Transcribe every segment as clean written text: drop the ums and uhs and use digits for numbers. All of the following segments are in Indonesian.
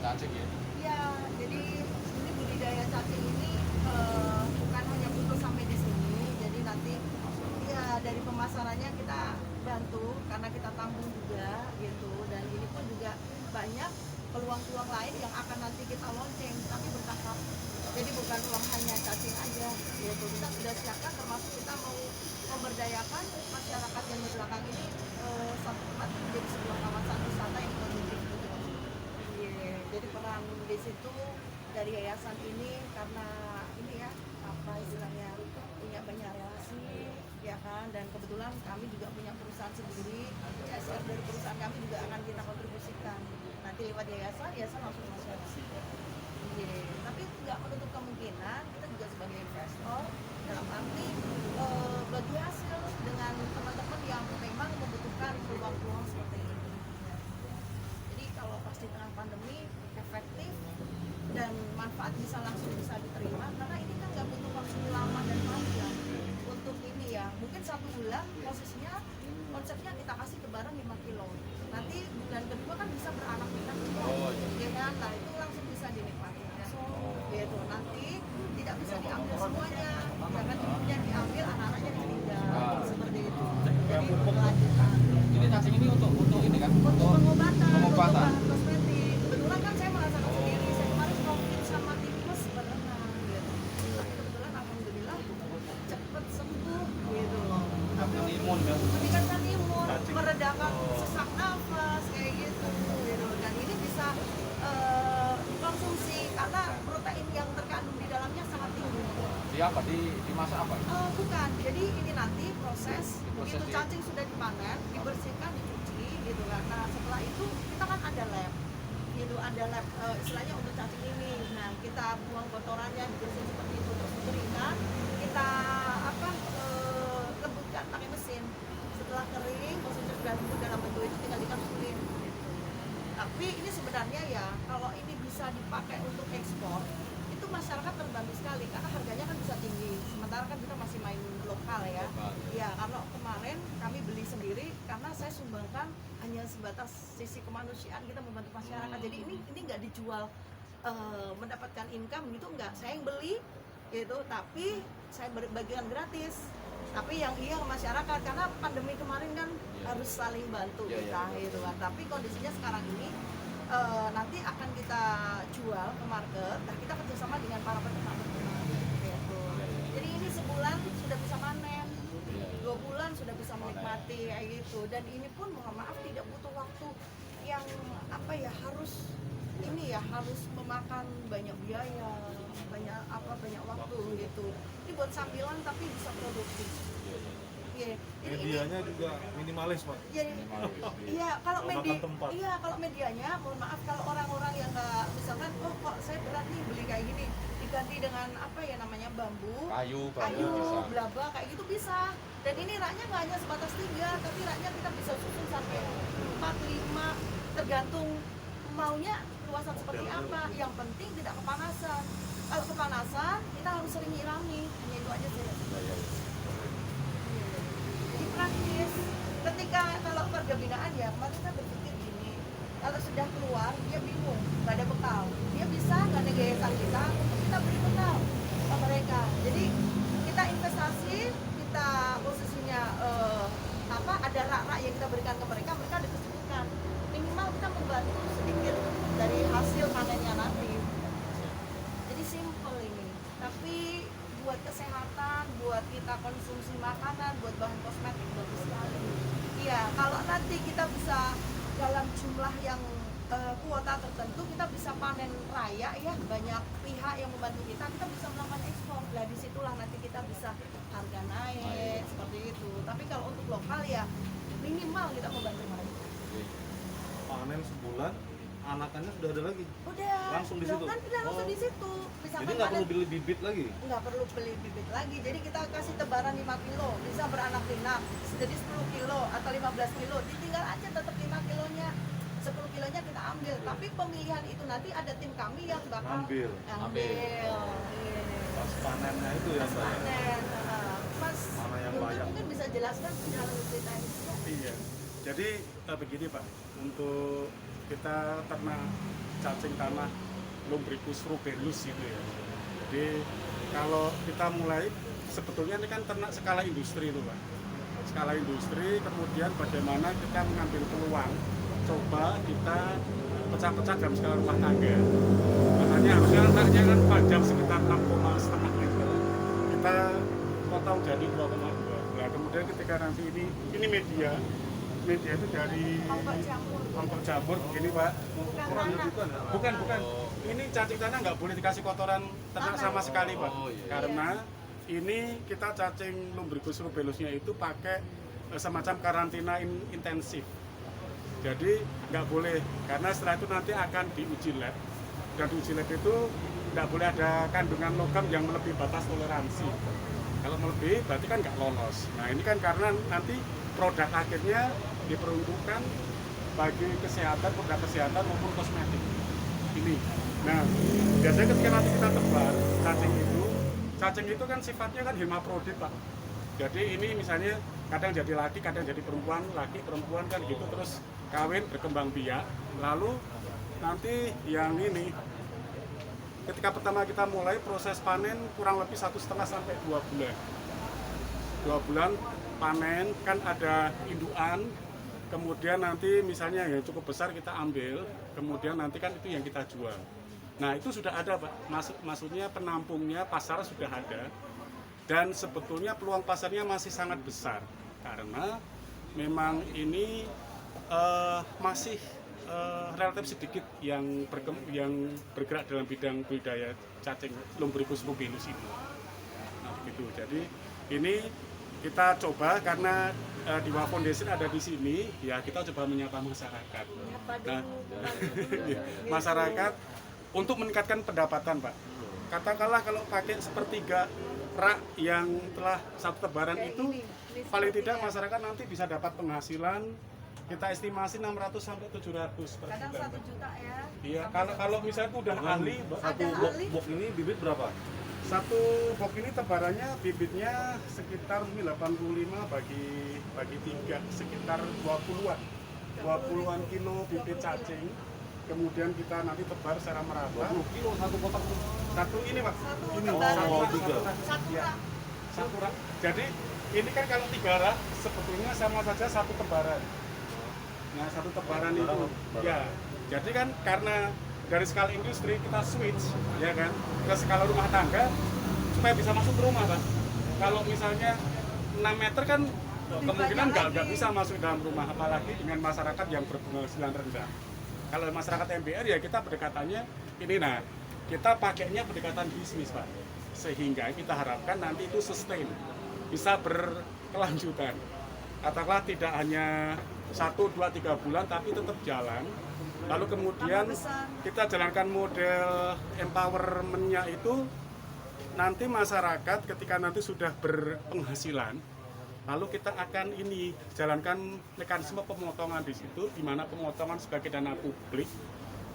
cacing ya? Iya, jadi ini budidaya cacing ini bukan hanya fokus sampai di sini. Jadi nanti ya dari pemasarannya kita bantu karena kita tampung juga gitu. Dan ini pun juga banyak peluang-peluang lain yang akan nanti kita lonceng tapi bertahap. Jadi bukan uang hanya cacing aja gitu. Kita sudah siapkan termasuk kita mau memberdayakan masyarakat yang di belakang ini satu tempat menjadi sebuah kawasan wisata yang kondusif gitu. Iya, jadi peran di situ dari yayasan ini karena ini ya apa istilahnya punya banyak relasi ya kan, dan kebetulan kami juga punya perusahaan sendiri, CSR dari perusahaan kami juga akan kita kontribusikan nanti lewat yayasan langsung masyarakat. Iya, tapi nggak menutup kemungkinan kita juga sebagai investor dalam arti bagi hasil dengan teman-teman yang memang membutuhkan peluang-peluang seperti ini. Jadi kalau pas di tengah pandemi efektif dan manfaat bisa diterima karena ini kan nggak butuh waktu lama dan panjang untuk ini ya, mungkin 1 bulan posisinya konsepnya kita kasih kebaran 5 kilo, nanti bulan kedua kan bisa beranak pinak juga, ya kan? Nah itu langsung bisa dinikmati gitu, nanti tidak bisa diambil semuanya jangan ibunya diambil anak-anaknya ditinggal seperti itu, jadi berkelanjutan. Jadi cacing ini untuk ini kan? Untuk pengobatan, pengobatan. kosmetik. Kebetulan kan saya merasakan sendiri, saya kemarin COVID sama tipes berenang gitu. Tapi kebetulan alhamdulillah cepet sembuh gitu loh. Meningkatkan imun ya? Meningkatkan imun, meredakan sesak nafas kayak gitu. Dan ini bisa dikonsumsi karena protein yang terkandung di dalamnya sangat tinggi. Di apa? Di masak apa? Bukan, jadi ini nanti proses begitu di- cacing sudah dipanen, dibersihkan, dicuci gitu kan. Nah setelah itu kita kan ada lab, gitu ada lab istilahnya untuk cacing ini. Nah kita buang kotorannya, dibersihin seperti itu, terus dikeringkan, kita lembutkan pakai mesin. Setelah kering, posisinya sudah lembut dalam bentuk itu tinggal dikapsulin. Tapi ini sebenarnya ya kalau ini bisa dipakai untuk ekspor itu masyarakat terbantu sekali karena harganya kan bisa tinggi, sementara kan kita masih main lokal ya. Ya kalau kemarin kami beli sendiri karena saya sumbangkan hanya sebatas sisi kemanusiaan, kita membantu masyarakat. Jadi ini nggak dijual mendapatkan income gitu, nggak, saya yang beli gitu tapi saya bagian gratis, tapi yang iya ke masyarakat karena pandemi kemarin kan harus saling bantu kita gitu kan. Tapi kondisinya sekarang ini nanti akan kita jual ke market. Nah kita kerjasama dengan para peternak gitu. Jadi ini sebulan sudah bisa panen, 2 bulan sudah bisa menikmati kayak gitu. Dan ini pun mohon maaf tidak butuh waktu yang harus memakan banyak biaya, banyak waktu gitu. Ini buat sambilan tapi bisa produktif. Medianya juga minimalis, Pak. Iya, kalau medianya, mohon maaf kalau orang-orang yang nggak misalkan, kok saya berat nih beli kayak gini, diganti dengan bambu, kayu bisa, blaba kayak gitu bisa. Dan ini raknya nggak hanya sebatas 3, tapi raknya kita bisa susun sampai 4, 5, tergantung maunya luasan seperti apa. Yang penting tidak kepanasan. Kalau kepanasan, kita harus sering nyirami, hanya itu aja sih. Jadi praktis. Ketika kalau warga binaan ya, kemarin saya berpikir gini, kalau sudah keluar dia bingung, nggak ada bekal, dia bisa nggak ada yayasan kita untuk kita beri bekal ke mereka. Jadi kita investasi, kita posisinya ada rak-rak yang kita berikan ke mereka, mereka dikesempatan. Minimal kita membantu sedikit dari hasil panennya nanti. Jadi simple ini, tapi buat kesehatan, buat kita konsumsi makanan, buat bahan kosmetik bagus sekali. Iya, kalau nanti kita bisa dalam jumlah yang kuota tertentu, kita bisa panen raya ya, banyak pihak yang membantu kita bisa melakukan ekspor. Nah disitulah nanti kita bisa harga naik seperti itu. Tapi kalau untuk lokal ya minimal kita membantu mereka. Panen sebulan, anakannya sudah ada lagi. Udah. Langsung di situ. Kan udah langsung di situ. Bisa Jadi nggak perlu beli bibit lagi. Nggak perlu beli bibit lagi. Jadi kita kasih tebaran 5 kilo, bisa beranak pinak. Jadi 10 kilo atau 15 kilo, ditinggal aja tetap 5 kilonya. 10 kilonya kita ambil. Tapi pemilihan itu nanti ada tim kami yang bakal ambil. Pas panennya itu ya, Mbak. Panen. Mas, Mana yang Guntur banyak? mungkin bisa jelaskan perjalanan ceritanya. Iya, jadi begini Pak, untuk kita ternak cacing tanah Lumbricus rubellus gitu ya. Jadi kalau kita mulai, sebetulnya ini kan ternak skala industri itu Pak. Skala industri, kemudian bagaimana kita mengambil peluang, coba kita pecah-pecah dalam skala rumah tangga. Makanya harusnya anaknya kan pajak sekitar 6,5 liter. Kita potong jadi 2,2. Nah kemudian ketika nanti ini media itu dari ongkok jamur begini Pak. Bukan. Ini cacing tanah nggak boleh dikasih kotoran ternak sama sekali Pak. Oh, iya. Karena ini kita cacing Lumbricus rubellusnya itu pakai semacam karantina intensif. Jadi nggak boleh, karena setelah itu nanti akan diuji lab. Dan di uji lab itu nggak boleh ada kandungan logam yang melebihi batas toleransi. Kalau melebihi berarti kan nggak lolos. Nah ini kan karena nanti produk akhirnya diperuntukkan bagi kesehatan, produk kesehatan maupun kosmetik. Ini. Nah biasanya ketika nanti kita tebar cacing itu kan sifatnya kan hermaprodit Pak. Jadi ini misalnya kadang jadi laki, kadang jadi perempuan, laki, perempuan kan gitu, terus kawin, berkembang biak. Lalu nanti yang ini, ketika pertama kita mulai proses panen kurang lebih 1,5 sampai 2 bulan. 2 bulan panen, kan ada indukan, kemudian nanti misalnya yang cukup besar kita ambil, kemudian nanti kan itu yang kita jual. Nah itu sudah ada Pak, maksudnya penampungnya, pasar sudah ada. Dan sebetulnya peluang pasarnya masih sangat besar karena memang ini masih relatif sedikit yang bergerak dalam bidang budidaya cacing Lumbricus rubellus itu. Nah, begitu. Jadi ini kita coba karena di Wa Foundation ada di sini, ya kita coba menyapa masyarakat. Nah, masyarakat untuk meningkatkan pendapatan Pak. Katakanlah kalau pakai sepertiga rak yang telah satu tebaran itu, paling tidak masyarakat nanti bisa dapat penghasilan, kita estimasi 600 sampai 700 per Kadang bulan. 1 juta ya. Iya, kalau misalnya itu udah ahli, Satu box ini bibit berapa? satu box ini tebarannya bibitnya sekitar 85 bagi 3, sekitar 20-an kilo bibit cacing. Kemudian kita nanti tebar secara merata. 20 kilo satu kotak. Satu ini Pak. Satu Ini tebaran. Oh, satu tiga. rak. Satu Iya. rak. Satu rak. Jadi ini kan kalau 3 rak sebetulnya sama saja satu tebaran. Nah satu tebaran itu, ya. Jadi kan karena dari skala industri kita switch, ya kan, ke skala rumah tangga supaya bisa masuk ke rumah Pak. Kalau misalnya 6 meter kan kemungkinan nggak bisa masuk dalam rumah, apalagi dengan masyarakat yang berpenghasilan rendah. Kalau masyarakat MBR ya kita pendekatannya ini, nah kita pakainya pendekatan bisnis Pak, sehingga kita harapkan nanti itu sustain, bisa berkelanjutan. Katakanlah tidak hanya 1, 2, 3 bulan tapi tetap jalan. Lalu kemudian kita jalankan model empowerment-nya itu, nanti masyarakat ketika nanti sudah berpenghasilan, lalu kita akan ini jalankan mekanisme pemotongan di situ, di mana pemotongan sebagai dana publik,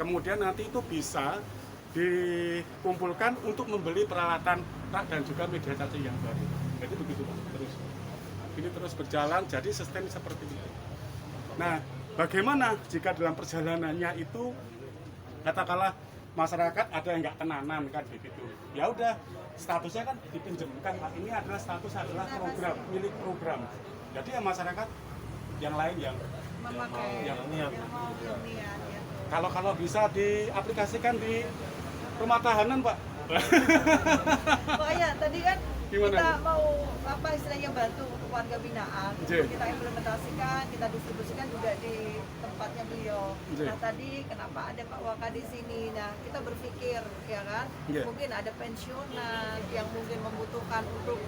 kemudian nanti itu bisa dikumpulkan untuk membeli peralatan rak dan juga media cacing yang baru. Jadi begitu Pak, ini terus berjalan, jadi sustain seperti itu. Nah, bagaimana jika dalam perjalanannya itu katakanlah masyarakat ada yang nggak tenanan kan begitu, ya udah statusnya kan dipinjemkan Pak. Ini adalah program milik program. Jadi ya masyarakat yang lain yang Memakai yang yang mau hunian ya. kalau bisa diaplikasikan di rumah tahanan Pak. Oh iya, tadi kan Gimana, kita Bu? mau apa istilahnya bantu untuk warga binaan. Iya. Kita implementasikan, kita distribusikan juga di tempatnya beliau. Iya. Nah tadi kenapa ada Pak Waka di sini? Nah kita berpikir ya kan, Iya. mungkin ada pensiunan yang mungkin membutuhkan untuk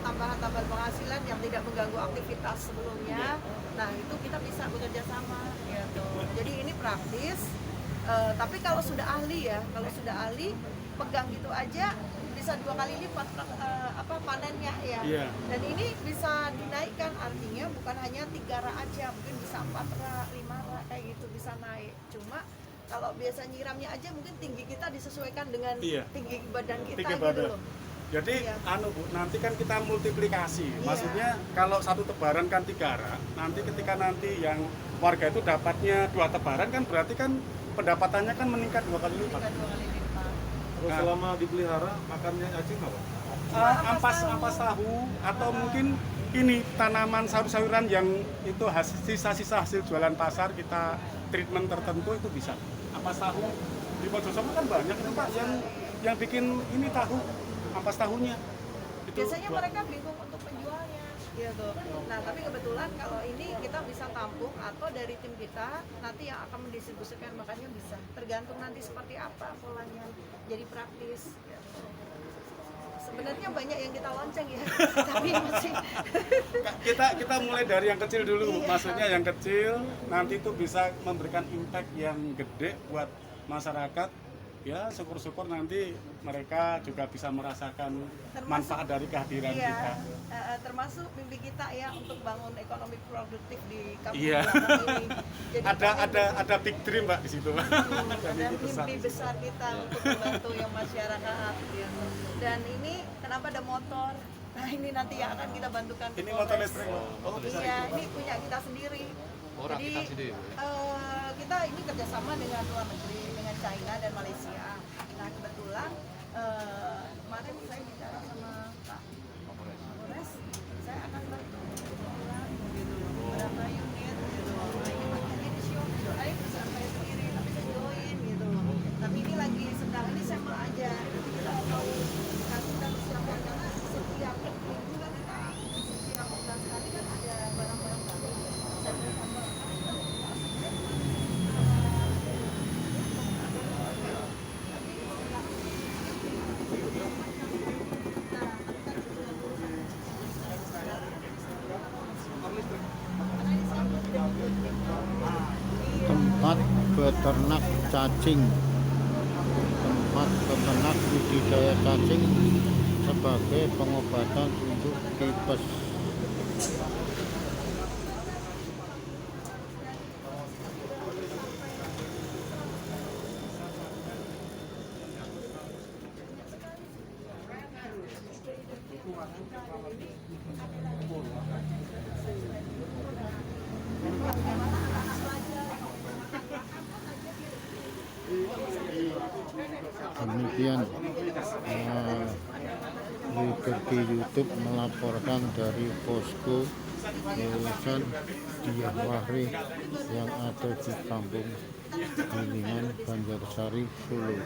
tambahan-tambahan penghasilan yang tidak mengganggu aktivitas sebelumnya. Nah itu kita bisa bekerja sama gitu. Jadi ini praktis. Tapi kalau sudah ahli ya, pegang gitu aja bisa 2 kali lipat panennya ya. Iya. Dan ini bisa dinaikkan, artinya bukan hanya 3 rak aja, mungkin bisa 4 rak, 5 rak kayak gitu bisa naik. Cuma kalau biasa nyiramnya aja mungkin tinggi kita disesuaikan dengan Iya. tinggi badan kita Tinggi gitu badan. loh. Jadi Iya. Bu, nanti kan kita multiplikasi. Iya. Maksudnya kalau satu tebaran kan 3 rak, nanti ketika nanti yang warga itu dapatnya 2 tebaran kan berarti kan pendapatannya kan meningkat 2 kali lipat. Tingkat 2 kali lipat. Terus Nah. selama dipelihara makannya cacing apa? Ampas tahu atau mungkin ini tanaman sayur-sayuran yang itu sisa-sisa hasil jualan pasar kita treatment tertentu itu bisa. Ampas tahu di Wonosobo kan banyak itu Pak yang bikin ini tahu ampas tahunya. Itu Biasanya mereka bingung untuk menjualnya gitu. Nah, tapi kebetulan kalau ini kita bisa tampung atau dari tim kita nanti yang akan mendistribusikan, makanya bisa tergantung nanti seperti apa polanya, jadi praktis gitu. Sebenarnya banyak yang kita lonceng ya, tapi masih kita mulai dari yang kecil dulu. Iya. Maksudnya yang kecil nanti itu bisa memberikan impact yang gede buat masyarakat. Ya, syukur-syukur nanti mereka juga bisa merasakan manfaat dari kehadiran iya, kita. termasuk mimpi kita ya untuk bangun ekonomi produktif di kampung Iya. Belakang ini. Jadi Ada big dream Mbak di situ. ada mimpi besar. mimpi besar kita untuk membantu yang masyarakat gitu. Dan ini kenapa ada motor? Nah, ini nanti yang akan kita bantukan ke Ini motor Polres. listrik. Iya, ini punya kita sendiri. Oh, rakitan sendiri, ya? Kita ini kerjasama dengan luar negeri, dengan China dan Malaysia. Nah, kebetulan kemarin saya bicara sama Pak Kapolres, saya akan bantu kebetulan gitu, berapa unit gitu. Nah, ini pakainya di show, saya bisa saya sendiri, tapi saya join gitu. Tapi ini lagi sedang, ini sampel aja. Nanti kita mau kasih dan siapkan karena setiap minggu kan kita setiap bulan sekali kan ada barang-barang baru. Sampel sampel. Tempat beternak cacing, tempat beternak budidaya cacing sebagai pengobatan untuk tipes. Demikian Liberty YouTube melaporkan dari posko Yayasan Diah Wahri yang ada di Kampung Gilingan, Banjarsari, Solo.